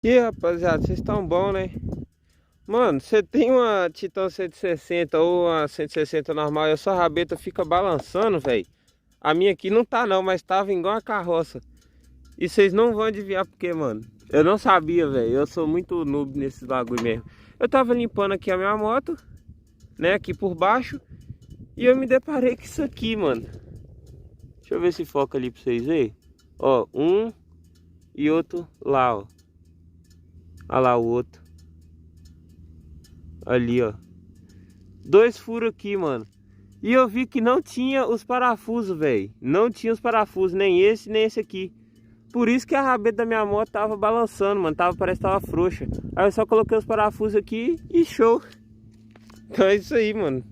E aí, rapaziada, vocês estão bom, né? Mano, você tem uma Titan 160 ou uma 160 normal e a sua rabeta fica balançando, velho. A minha aqui não tá não, mas tava igual a carroça. E vocês não vão adivinhar por quê, mano. Eu não sabia, velho. Eu sou muito noob nesses bagulho mesmo. Eu tava limpando aqui a minha moto, né, aqui por baixo. E eu me deparei com isso aqui, mano. Deixa eu ver se foca ali pra vocês verem. Ó, um e outro lá, ó. Olha lá o outro. Ali, ó. Dois furos aqui, mano. E eu vi que não tinha os parafusos, velho. Não tinha os parafusos, nem esse aqui. Por isso que a rabeta da minha moto tava balançando, mano. Parece que tava frouxa. Aí eu só coloquei os parafusos aqui e show. Então é isso aí, mano.